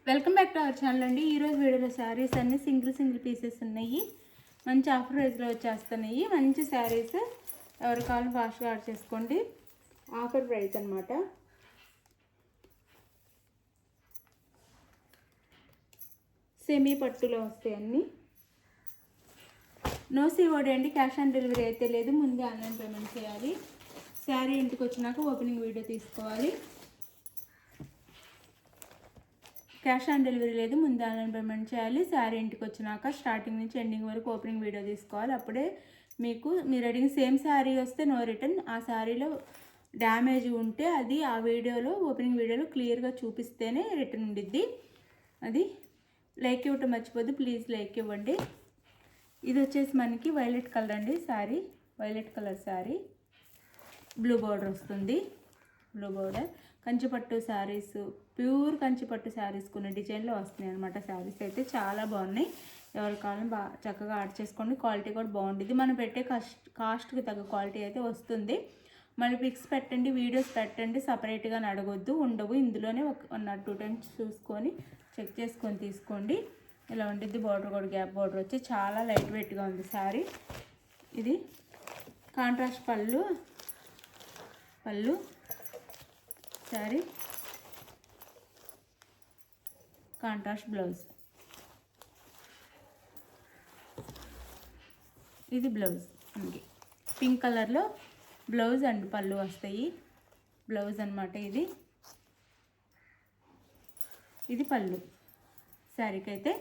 Welcome back to our channel అండి. ఈరోజు వీడియోలో శారీస్ అన్ని సింగిల్ పీసెస్ ఉన్నాయి. మంచి ఆఫర్ ప్రైస్లో వచ్చేస్తున్నాయి. మంచి శారీస్ ఎవరు కావాలి ఫాస్ట్గా ఆర్డర్ చేసుకోండి. ఆఫర్ ప్రైస్ అనమాట. సెమీ పట్టులో వస్తాయి అన్నీ. నో సిఓడి అండి, క్యాష్ ఆన్ డెలివరీ అయితే లేదు. ముందే ఆన్లైన్ పేమెంట్ చేయాలి. శారీ ఇంటికి వచ్చినాక ఓపెనింగ్ వీడియో తీసుకోవాలి. క్యాష్ ఆన్ డెలివరీ లేదు, ముందు ఆన్లైన్ పేమెంట్ చేయాలి. శారీ ఇంటికి వచ్చినాక స్టార్టింగ్ నుంచి ఎండింగ్ వరకు ఓపెనింగ్ వీడియో తీసుకోవాలి. అప్పుడే మీరు అడిగిన సేమ్ శారీ వస్తే నో రిటర్న్. ఆ శారీలో డ్యామేజ్ ఉంటే అది ఆ వీడియోలో ఓపెనింగ్ వీడియోలో క్లియర్గా చూపిస్తేనే రిటర్న్ ఉండిద్ది. అది లైక్ ఇవ్వటం మర్చిపోద్దు, ప్లీజ్ లైక్ ఇవ్వండి. ఇది వచ్చేసి మనకి వైలెట్ కలర్ అండి. Sari violet colour sari, blue border వస్తుంది. బ్లూ బార్డర్ కంచిపట్టు శారీస్, ప్యూర్ కంచిపట్టు శారీస్ కొన్ని డిజైన్లో వస్తున్నాయి అనమాట. శారీస్ అయితే చాలా బాగున్నాయి. ఎవరి కాలం చక్కగా ఆర్డర్ చేసుకోండి. క్వాలిటీ కూడా బాగుంటుంది. మనం పెట్టే కాస్ట్కి తగ్గ క్వాలిటీ అయితే వస్తుంది. మళ్ళీ పిక్స్ పెట్టండి, వీడియోస్ పెట్టండి, సపరేట్గా అడగొద్దు, ఉండవు. ఇందులోనే 1 or 2 times చూసుకొని చెక్ చేసుకొని తీసుకోండి. ఇలా ఉంటుంది. బార్డర్ కూడా గ్యాప్ బార్డర్ వచ్చి చాలా లైట్ వెయిట్గా ఉంది శారీ. ఇది కాంట్రాస్ట్ పళ్ళు శారీ, కాంట్రాస్ట్ బ్లౌజ్. ఇది బ్లౌజ్ మనకి పింక్ కలర్లో బ్లౌజ్ అండ్ పళ్ళు వస్తాయి. బ్లౌజ్ అనమాట ఇది పళ్ళు శారీకి అయితే.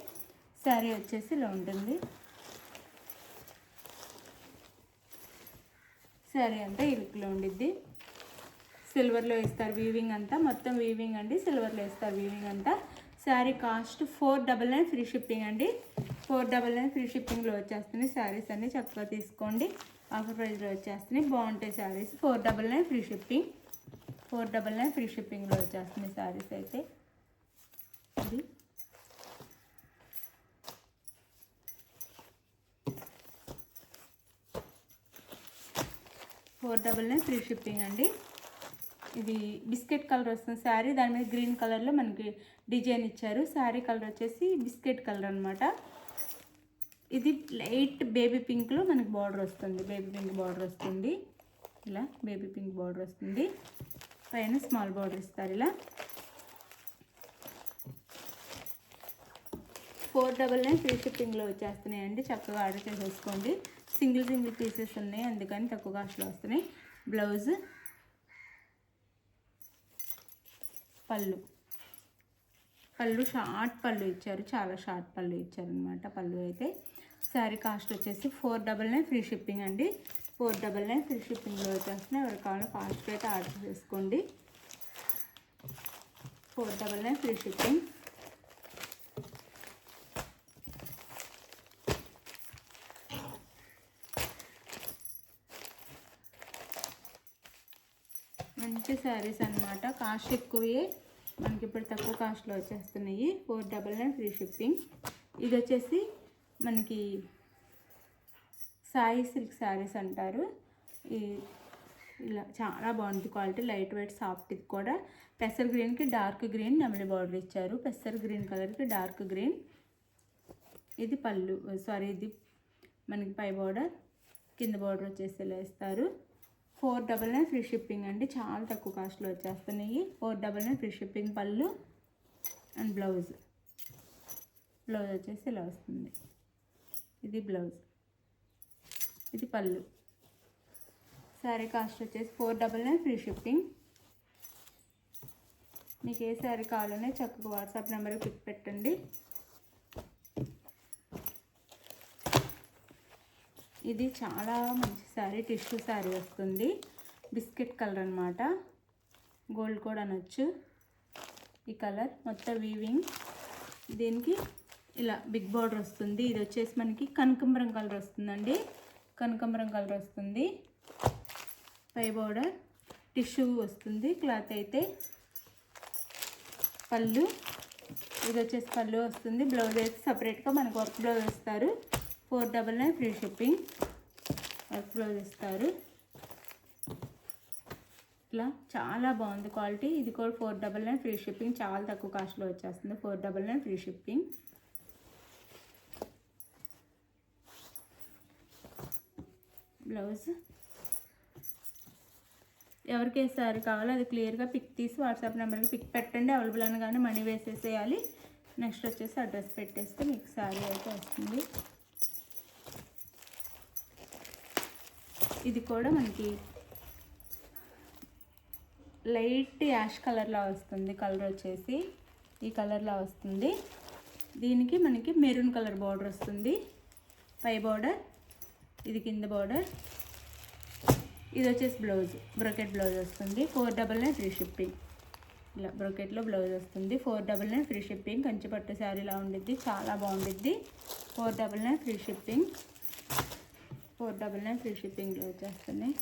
శారీ వచ్చేసి ఇలా ఉంటుంది. శారీ అంతా ఇరుకులో ఉండిద్ది. సిల్వర్లో ఇస్తారు వీవింగ్ అంతా, మొత్తం వీవింగ్ అండి. సిల్వర్లో ఇస్తారు వీవింగ్ అంతా. శారీ కాస్ట్ 499 ఫ్రీ షిప్పింగ్ అండి. 499 ఫ్రీ షిప్పింగ్లో వచ్చేస్తున్నాయి శారీస్ అన్నీ. చక్కగా తీసుకోండి. ఆఫర్ ప్రైస్లో వచ్చేస్తున్నాయి. బాగుంటాయి శారీస్. 499 free shipping. 499 ఫ్రీ షిప్పింగ్లో వచ్చేస్తున్నాయి శారీస్ అయితే. ఇది 499 ఫ్రీ షిప్పింగ్ అండి. ఇది బిస్కెట్ కలర్ వస్తుంది శారీ. దాని మీద గ్రీన్ కలర్లో మనకి డిజైన్ ఇచ్చారు. శారీ కలర్ వచ్చేసి బిస్కెట్ కలర్ అనమాట. ఇది లైట్ బేబీ పింక్లో మనకి బార్డర్ వస్తుంది. బేబీ పింక్ బార్డర్ వస్తుంది. ఇలా బేబీ పింక్ బార్డర్ వస్తుంది. పైన స్మాల్ బార్డర్ ఇస్తారు. ఇలా 499 ఫ్రీ షిప్పింగ్లో వచ్చేస్తున్నాయండి. చక్కగా ఆర్డర్ చేసేసుకోండి. సింగిల్ పీసెస్ ఉన్నాయి, అందుకని తక్కువ కాస్ట్లో వస్తున్నాయి. బ్లౌజ్, పళ్ళు షార్ట్ పళ్ళు ఇచ్చారు. చాలా షార్ట్ పళ్ళు ఇచ్చారనమాట. పళ్ళు అయితే శారీ కాస్ట్ వచ్చేసి 499 ఫ్రీ షిప్పింగ్ అండి. 499 ఫ్రీ షిప్పింగ్లో వచ్చేస్తున్నాయి. ఎవరు కావాలో ఫాస్ట్గా అయితే ఆర్డర్ చేసుకోండి. 499 ఫ్రీ షిప్పింగ్. మంచి శారీస్ అనమాట. కాస్ట్ ఎక్కువే, మనకి ఇప్పుడు తక్కువ కాస్ట్లో వచ్చేస్తున్నాయి. 499 ఫ్రీ షిప్పింగ్. ఇది వచ్చేసి మనకి సాయి సిల్క్ శారీస్ అంటారు. ఇలా చాలా బాగుంటుంది క్వాలిటీ, లైట్ వెయిట్, సాఫ్ట్. ఇది కూడా పెసర్ గ్రీన్కి డార్క్ గ్రీన్ నెమలి బార్డర్ ఇచ్చారు. పెసర్ గ్రీన్ కలర్కి డార్క్ గ్రీన్. ఇది పళ్ళు, ఇది మనకి పై బార్డర్, కింద బార్డర్ వచ్చేసి ఇలా ఇస్తారు. 499 ఫ్రీ షిప్పింగ్ అండి. చాలా తక్కువ కాస్ట్లో వచ్చేస్తున్నాయి. 499 ఫ్రీ షిప్పింగ్. పళ్ళు అండ్ బ్లౌజ్ వచ్చేసి ఇలా వస్తుంది. ఇది బ్లౌజ్, ఇది పళ్ళు. శారీ కాస్ట్ వచ్చేసి 499 ఫ్రీ షిప్పింగ్. మీకు ఏ శారీ కావాలనే చక్కగా వాట్సాప్ నెంబర్కి పిక్ పెట్టండి. ఇది చాలా మంచి శారీ, టిష్యూ శారీ వస్తుంది. బిస్కెట్ కలర్ అనమాట. గోల్డ్ కూడా అనొచ్చు. ఈ కలర్ మొత్తం వీవింగ్. దీనికి ఇలా బిగ్ బార్డర్ వస్తుంది. ఇది వచ్చేసి మనకి కనకాంబరం కలర్ వస్తుందండి. కనకాంబరం కలర్ వస్తుంది. పై బార్డర్ టిష్యూ వస్తుంది క్లాత్ అయితే. పళ్ళు, ఇది వచ్చేసి పళ్ళు వస్తుంది. బ్లౌజ్ అయితే సపరేట్గా మనకు వర్క్ బ్లౌజ్ ఇస్తారు. 499 ఫ్రీ షిప్పింగ్. వర్క్ బ్లౌజ్ ఇస్తారు. ఇట్లా చాలా బాగుంది క్వాలిటీ. ఇది కూడా 499 ఫ్రీ షిప్పింగ్, చాలా తక్కువ కాస్ట్లో వచ్చేస్తుంది. 499 ఫ్రీ షిప్పింగ్. బ్లౌజ్ ఎవరికి ఏ సారీ కావాలో అది క్లియర్గా పిక్ తీసి వాట్సాప్ నెంబర్కి పిక్ పెట్టండి. అవైలబుల్ అనగానే మనీ వేసేసేయాలి. నెక్స్ట్ వచ్చేసి అడ్రస్ పెట్టేస్తే మీకు సారీ అయితే వస్తుంది. ఇది కూడా మనకి లైట్ యాష్ కలర్లా వస్తుంది. కలర్ వచ్చేసి ఈ కలర్లా వస్తుంది. దీనికి మనకి మెరూన్ కలర్ బార్డర్ వస్తుంది. పై బార్డర్, ఇది కింద బార్డర్. ఇది వచ్చేసి బ్లౌజ్, బ్రోకెట్ బ్లౌజ్ వస్తుంది. 499 ఫ్రీ షిప్పింగ్. ఇలా బ్రోకెట్లో బ్లౌజ్ వస్తుంది. 499 ఫ్రీ షిప్పింగ్. కంచిపట్టు శారీలా ఉండిద్ది, చాలా బాగుండిద్ది. 499 ఫ్రీ షిప్పింగ్. 499 ఫ్రీ షిప్పింగ్లో వచ్చేస్తున్నాయి.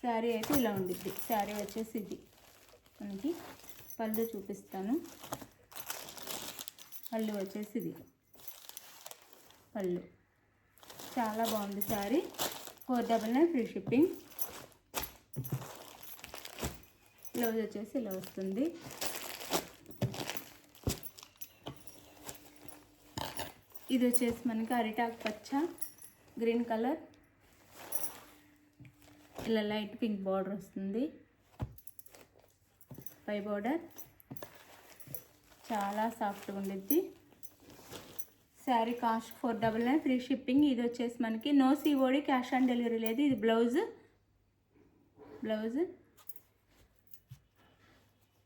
శారీ అయితే ఇలా ఉండిద్ది. శారీ వచ్చేసి ఇది మనకి. పళ్ళు చూపిస్తాను. పళ్ళు వచ్చేసి ఇది పళ్ళు, చాలా బాగుంది శారీ. 499 free shipping. బ్లౌజ్ వచ్చేసి ఇలా వస్తుంది. ఇది వచ్చేసి మనకి అరిటాకు పచ్చ, గ్రీన్ కలర్, ఇలా లైట్ పింక్ బార్డర్ వస్తుంది. పై బార్డర్ చాలా సాఫ్ట్గా ఉండిద్ది. Sari cost 499 free shipping. ఇది వచ్చేసి మనకి no COD, cash on delivery లేదు. ఇది బ్లౌజ్,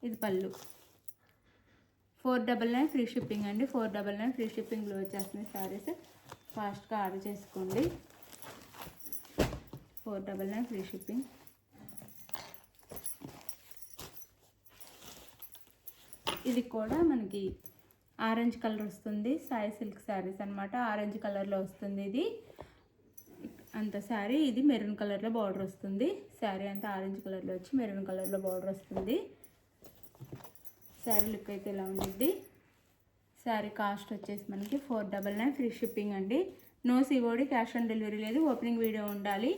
ఇది పళ్ళు. 499 ఫ్రీ షిప్పింగ్ అండి. 499 ఫ్రీ షిప్పింగ్లో వచ్చేస్తున్నాయి శారీస్. ఫాస్ట్గా ఆర్డర్ చేసుకోండి. 499 ఫ్రీ షిప్పింగ్. ఇది కూడా మనకి ఆరెంజ్ కలర్ వస్తుంది. సాయి సిల్క్ శారీస్ అనమాట. ఆరెంజ్ కలర్లో వస్తుంది ఇది అంత శారీ. ఇది మెరూన్ కలర్లో బార్డర్ వస్తుంది. శారీ అంతా ఆరెంజ్ కలర్లో వచ్చి మెరూన్ కలర్లో బార్డర్ వస్తుంది. శారీ లుక్ అయితే ఇలా ఉండిద్ది. శారీ కాస్ట్ వచ్చేసి మనకి 499 ఫ్రీ షిప్పింగ్ అండి. No COD, cash on delivery లేదు. ఓపెనింగ్ వీడియో ఉండాలి.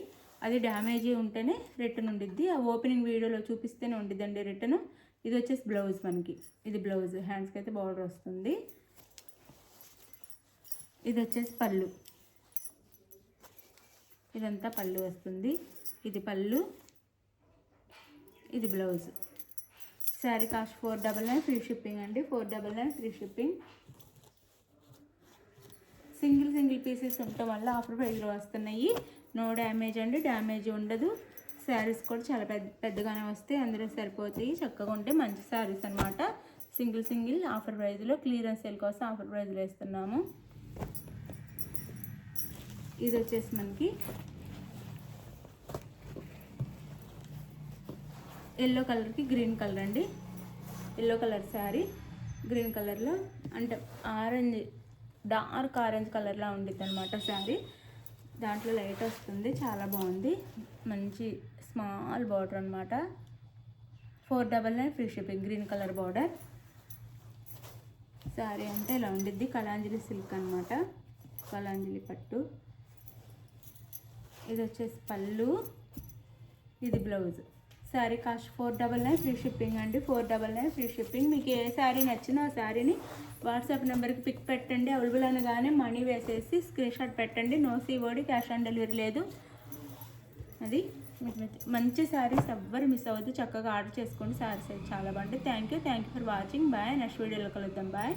అది డ్యామేజీ ఉంటేనే రిటర్న్ ఉండిద్ది. ఆ ఓపెనింగ్ వీడియోలో చూపిస్తేనే ఉండిద్దండి రిటర్న్. ఇది వచ్చేసి బ్లౌజ్ మనకి. ఇది బ్లౌజ్, హ్యాండ్స్కి అయితే బార్డర్ వస్తుంది. ఇది వచ్చేసి పళ్ళు, ఇదంతా పళ్ళు వస్తుంది. ఇది పళ్ళు, ఇది blouse. Sari cost 499 free shipping అండి. 499 ఫ్రీ షిప్పింగ్. సింగిల్ పీసెస్ ఉండటం వల్ల ఆఫర్ ప్రైస్లో వస్తున్నాయి. నో డ్యామేజ్ అండి, డ్యామేజ్ ఉండదు. శారీస్ కూడా చాలా పెద్దగానే వస్తాయి, అందులో సరిపోతాయి. చక్కగా ఉంటే మంచి శారీస్ అనమాట. సింగిల్ ఆఫర్ ప్రైస్లో, క్లియరెన్స్ సేల్ కోసం ఆఫర్ ప్రైస్లో వేస్తున్నాము. ఇది వచ్చేసి మనకి ఎల్లో కలర్కి గ్రీన్ కలర్ అండి. ఎల్లో కలర్ శారీ గ్రీన్ కలర్లో, అంటే ఆరెంజ్, డార్క్ ఆరెంజ్ కలర్లా ఉండిద్ది అనమాట శారీ. దాంట్లో లైట్ వస్తుంది, చాలా బాగుంది. మంచి స్మాల్ బార్డర్ అనమాట. 499 free shipping. Green colour border. Sari అంటే ఇలా ఉండిద్ది. కలాంజలి సిల్క్ అనమాట, కలాంజలి పట్టు. ఇది వచ్చేసి పళ్ళు, ఇది blouse. Sari cost 499 free shipping అండి. 499 ఫ్రీ షిప్పింగ్. మీకు ఏ శారీ నచ్చినా ఆ శారీని వాట్సాప్ నెంబర్కి పిక్ పెట్టండి. అవైలబుల్ అనగానే మనీ వేసేసి స్క్రీన్ షాట్ పెట్టండి. No COD, cash on delivery లేదు. అది మీకు మంచి శారీస్ ఎవ్వరు మిస్ అవ్వద్దు. చక్కగా ఆర్డర్ చేసుకోండి. శారీస్ అయితే చాలా బాగుంటాయి. Thank you for watching. Bye. Next వీడియోలో కలుద్దాం. బాయ్.